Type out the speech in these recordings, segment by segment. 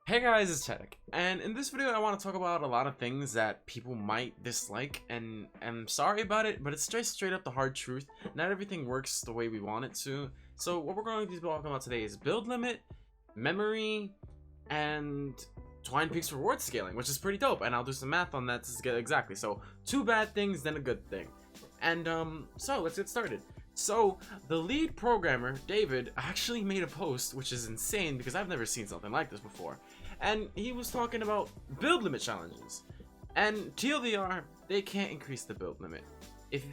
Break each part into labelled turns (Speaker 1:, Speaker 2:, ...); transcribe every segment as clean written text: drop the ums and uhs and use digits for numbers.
Speaker 1: Hey guys, it's Chadek, and in this video I want to talk about a lot of things that people might dislike, and I'm sorry about it, but it's just straight up the hard truth. Not everything works the way we want it to. So what we're going to be talking about today is build limit, memory, and Twine Peaks reward scaling, which is pretty dope, and I'll do some math on that to get exactly. So two bad things, then a good thing. And so let's get started. So the lead programmer, David, actually made a post, which is insane because I've never seen something like this before. And he was talking about build limit challenges. And TLDR, they can't increase the build limit. If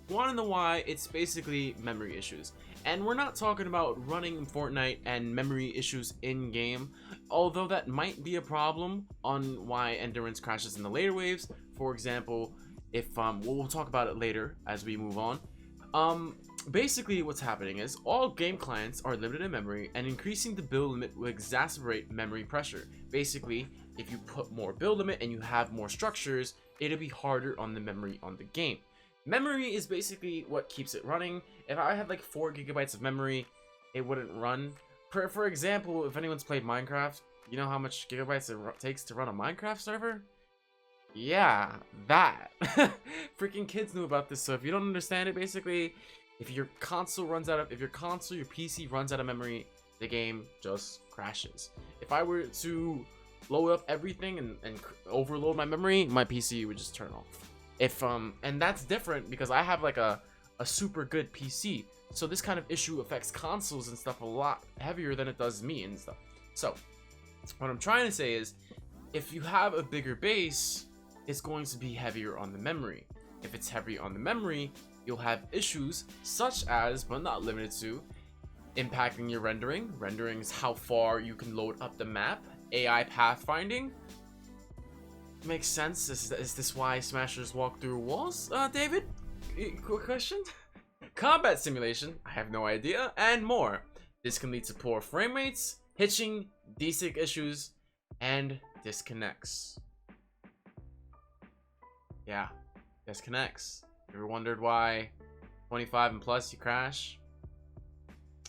Speaker 1: you want to know why, it's basically memory issues. And we're not talking about running Fortnite and memory issues in-game, although that might be a problem on why endurance crashes in the later waves. For example, if we'll talk about it later as we move on. Basically what's happening is all game clients are limited in memory, and increasing the build limit will exacerbate memory pressure. Basically, if you put more build limit and you have more structures, it'll be harder on the memory on the game. Memory is basically what keeps it running. If I had like 4 gigabytes of memory, it wouldn't run. For example, if anyone's played Minecraft, you know how much gigabytes it takes to run a Minecraft server? Yeah, that. Freaking kids knew about this, so if you don't understand it, basically, if your console, your PC runs out of memory, the game just crashes. If I were to load up everything and overload my memory, my PC would just turn off. And that's different because I have like a super good PC, so this kind of issue affects consoles and stuff a lot heavier than it does me and stuff. So what I'm trying to say is, if you have a bigger base, it's going to be heavier on the memory. If it's heavy on the memory, you'll have issues such as, but not limited to, impacting your rendering. Rendering is how far you can load up the map. AI pathfinding. Makes sense. Is this why smashers walk through walls, David? Quick question. Combat simulation, I have no idea, and more. This can lead to poor frame rates, hitching, desync issues, and disconnects. Yeah, disconnects. Ever wondered why 25 and plus you crash?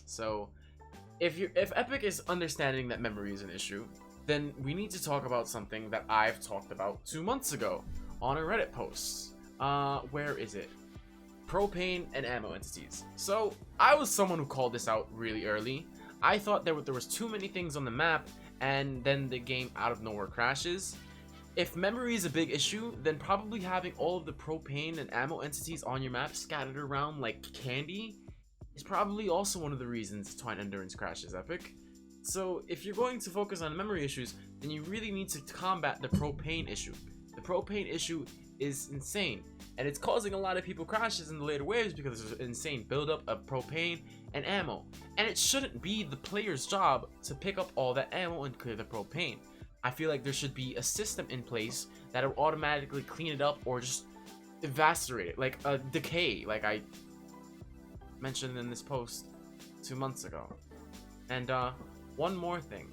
Speaker 1: So if Epic is understanding that memory is an issue, then we need to talk about something that I've talked about 2 months ago on a Reddit post. Where is it? Propane and ammo entities. So I was someone who called this out really early. I thought there was too many things on the map, and then the game out of nowhere crashes. If memory is a big issue, then probably having all of the propane and ammo entities on your map scattered around like candy is probably also one of the reasons Twine Endurance crashes, Epic. So if you're going to focus on memory issues, then you really need to combat the propane issue. The propane issue is insane, and it's causing a lot of people crashes in the later waves because there's an insane buildup of propane and ammo. And it shouldn't be the player's job to pick up all that ammo and clear the propane. I feel like there should be a system in place that will automatically clean it up or just evaporate it, like a decay, like I mentioned in this post 2 months ago. And one more thing.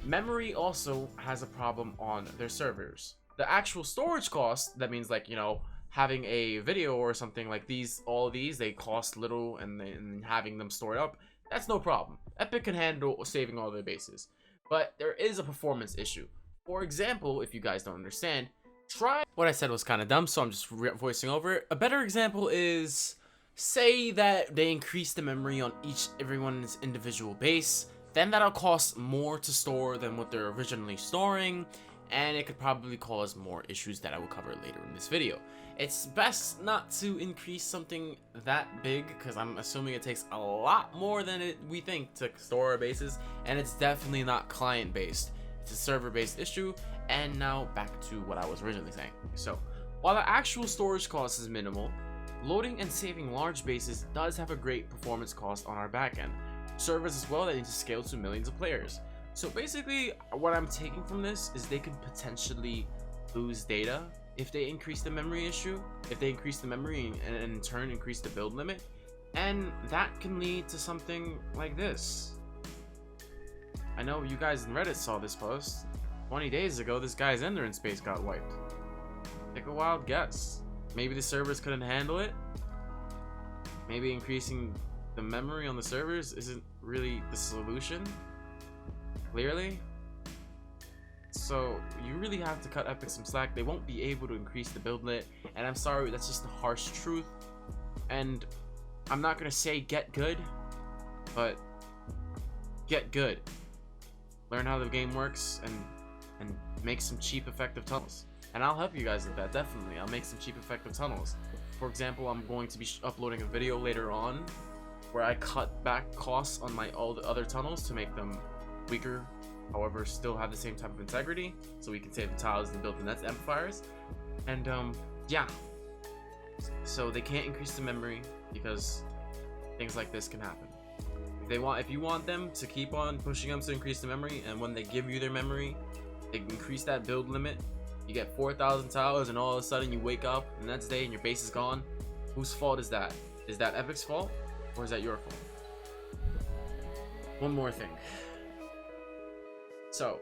Speaker 1: Memory also has a problem on their servers. The actual storage cost, that means like, you know, having a video or something like these, all of these, they cost little, and then having them stored up, that's no problem. Epic can handle saving all their bases. But there is a performance issue. For example, if you guys don't understand, what I said was kind of dumb, so I'm just voicing over it. A better example is, say that they increase the memory on everyone's individual base, then that'll cost more to store than what they're originally storing, and it could probably cause more issues that I will cover later in this video. It's best not to increase something that big, because I'm assuming it takes a lot more than we think to store our bases, and it's definitely not client based. It's a server based issue. And now back to what I was originally saying. So while the actual storage cost is minimal, loading and saving large bases does have a great performance cost on our backend. Servers as well that need to scale to millions of players. So basically what I'm taking from this is they could potentially lose data if they increase the memory issue, if they increase the memory and in turn increase the build limit, and that can lead to something like this. I know you guys in Reddit saw this post. 20 days ago, this guy's endurance base got wiped. Take a wild guess. Maybe the servers couldn't handle it. Maybe increasing the memory on the servers isn't really the solution. Clearly, So you really have to cut Epic some slack. They won't be able to increase the build limit, and I'm sorry, that's just the harsh truth. And I'm not gonna say get good, but get good. Learn how the game works and make some cheap effective tunnels. And I'll help you guys with that, definitely. I'll make some cheap effective tunnels. For example, I'm going to be uploading a video later on where I cut back costs on all the other tunnels to make them weaker, however still have the same type of integrity, so we can save the tiles and build the next amplifiers. And yeah, so they can't increase the memory because things like this can happen. If you want them to keep on pushing them to increase the memory, and when they give you their memory, they increase that build limit, you get 4,000 tiles, and all of a sudden you wake up the next day and your base is gone. Whose fault is that? Is that Epic's fault, or is that your fault? One more thing. So,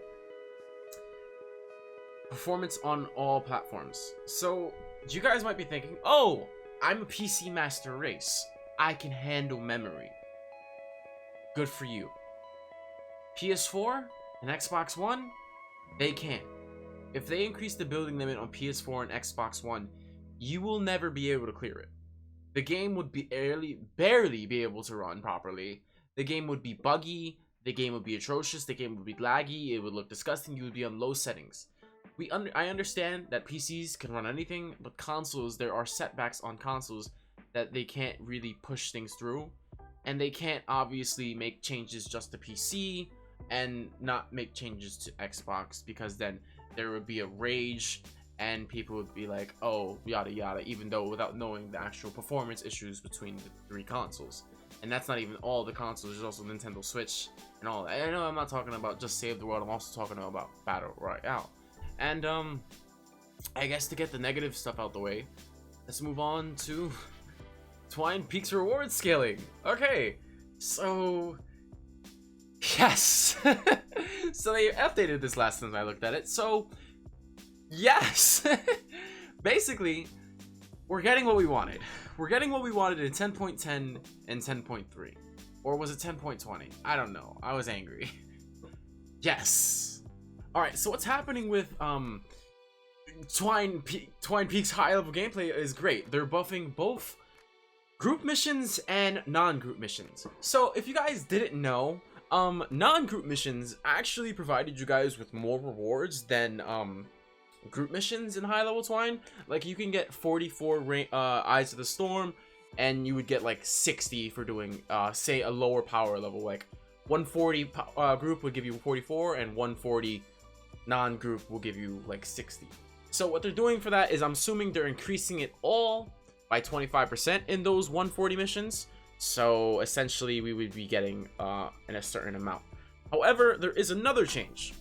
Speaker 1: performance on all platforms. So, you guys might be thinking, oh, I'm a PC master race. I can handle memory. Good for you. PS4 and Xbox One, they can't. If they increase the building limit on PS4 and Xbox One, you will never be able to clear it. The game would be barely be able to run properly. The game would be buggy. The game would be atrocious. The game would be laggy. It would look disgusting. You would be on low settings. I understand that PCs can run anything, but consoles, there are setbacks on consoles that they can't really push things through. And they can't obviously make changes just to PC and not make changes to Xbox, because then there would be a rage and people would be like, oh, yada yada, even though without knowing the actual performance issues between the three consoles. And that's not even all the consoles, there's also Nintendo Switch and all that. I know I'm not talking about just Save the World, I'm also talking about Battle Royale. And I guess to get the negative stuff out the way, let's move on to Twine Peaks reward scaling. Okay, so yes. So they updated this last time I looked at it. So yes. Basically, we're getting what we wanted. We're getting what we wanted in 10.10 and 10.3. Or was it 10.20? I don't know. I was angry. Yes. Alright, so what's happening with Twine Peaks high level gameplay is great. They're buffing both group missions and non-group missions. So if you guys didn't know, non-group missions actually provided you guys with more rewards than group missions in high level Twine. Like you can get 44 Eyes of the Storm, and you would get like 60 for doing say a lower power level. Like 140 group would give you 44, and 140 non-group will give you like 60. So what they're doing for that is, I'm assuming they're increasing it all by 25% in those 140 missions. So essentially we would be getting in a certain amount. However, there is another change.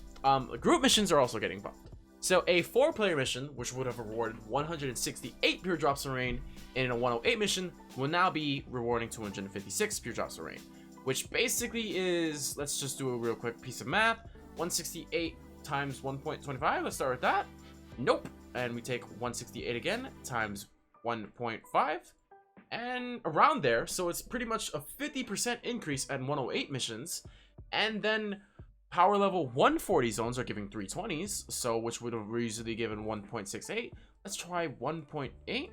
Speaker 1: Group missions are also getting bumped. So a 4-player mission, which would have rewarded 168 pure drops of rain in a 108 mission, will now be rewarding 256 pure drops of rain, which basically is, let's just do a real quick piece of math. 168 times 1.25, let's start with that. Nope. And we take 168 again times 1.5 and around there. So it's pretty much a 50% increase at 108 missions. And then power level 140 zones are giving 320s, so which would have usually given 1.68. Let's try 1.8.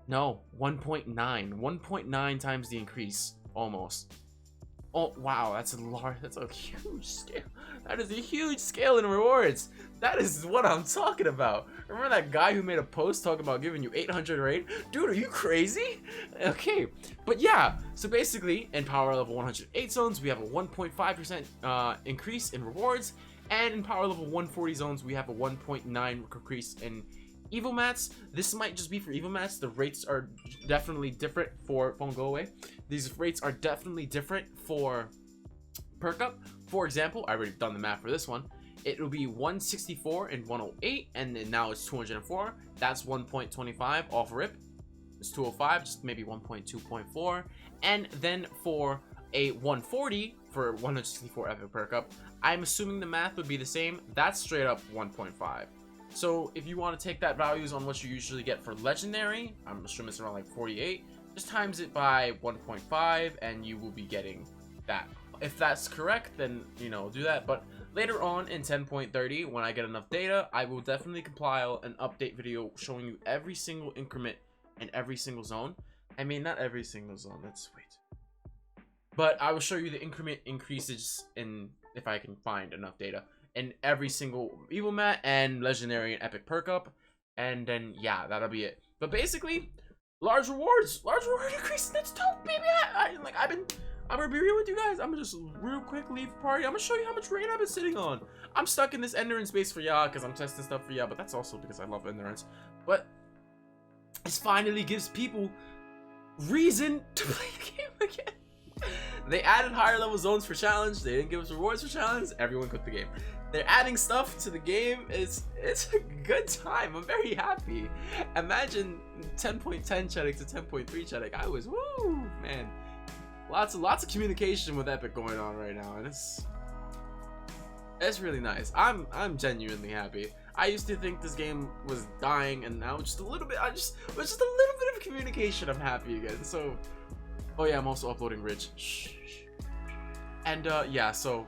Speaker 1: No, 1.9. 1.9 times the increase, almost. Oh wow, that's a huge scale. That is a huge scale in rewards. That is what I'm talking about. Remember that guy who made a post talking about giving you 800 raid? Dude, are you crazy? Okay, but yeah, so basically in power level 108 zones we have a 1.5% increase in rewards, and in power level 140 zones we have a 1.9 increase in evil mats. This might just be for evil mats. The rates are definitely different for phone go away. These rates are definitely different for perk up. For example, I already done the math for this one. It will be 164 and 108, and then now it's 204. That's 1.25 off rip. It's 205, just maybe 1.2.4. And then for a 140 for 164 epic perk up, I'm assuming the math would be the same. That's straight up 1.5. So if you want to take that values on what you usually get for legendary, I'm assuming it's around like 48, just times it by 1.5 and you will be getting that. If that's correct, then, you know, do that. But later on in 10.30, when I get enough data, I will definitely compile an update video showing you every single increment in every single zone. I mean, not every single zone, that's way too. But I will show you the increment increases in, if I can find enough data, in every single evil mat and legendary and epic perk up. And then, yeah, that'll be it. But basically, large reward increase. That's dope, baby. I'm gonna be real with you guys. I'm gonna just real quick leave party. I'm gonna show you how much rain I've been sitting on. I'm stuck in this endurance base for y'all because I'm testing stuff for y'all, but that's also because I love endurance. But this finally gives people reason to play the game again. They added higher level zones for challenge. They didn't give us rewards for challenge. Everyone quit the game. They're adding stuff to the game. It's a good time. I'm very happy. Imagine 10.10 Chedek to 10.3 Chedek. I was woo, man. Lots of communication with Epic going on right now, and it's really nice. I'm genuinely happy. I used to think this game was dying, and now just a little bit. Just a little bit of communication. I'm happy again. So, oh yeah, I'm also uploading Ridge. Shh. And yeah, so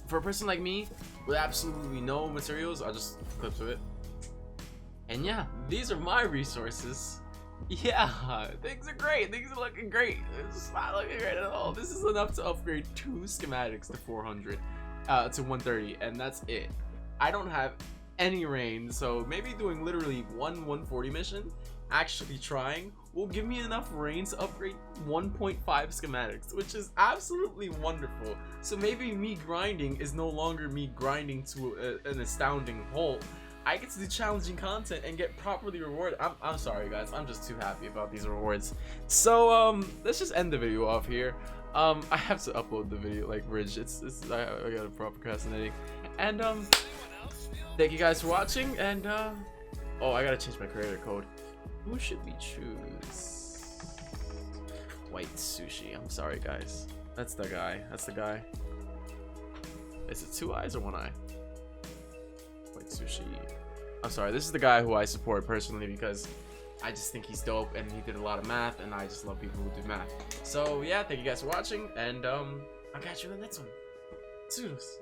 Speaker 1: for a person like me with absolutely no materials, I'll just clip to it. And yeah, these are my resources. Yeah, things are great. Things are looking great. It's not looking great at all. This is enough to upgrade 2 schematics to 400, to 130, and that's it. I don't have any rain, so maybe doing literally one 140 mission, actually trying, will give me enough rain to upgrade 1.5 schematics, which is absolutely wonderful. So maybe me grinding is no longer me grinding to an astounding halt. I get to do challenging content and get properly rewarded. I'm sorry guys, I'm just too happy about these rewards. So let's just end the video off here. I have to upload the video like Bridge. I gotta procrastinating. And thank you guys for watching. And oh, I gotta change my creator code. Who should we choose? White Sushi. I'm sorry guys. That's the guy. That's the guy. Is it 2 eyes or 1 eye? White Sushi. I'm sorry, this is the guy who I support personally because I just think he's dope and he did a lot of math, and I just love people who do math. So yeah, thank you guys for watching, and I'll catch you in the next one. Toodles.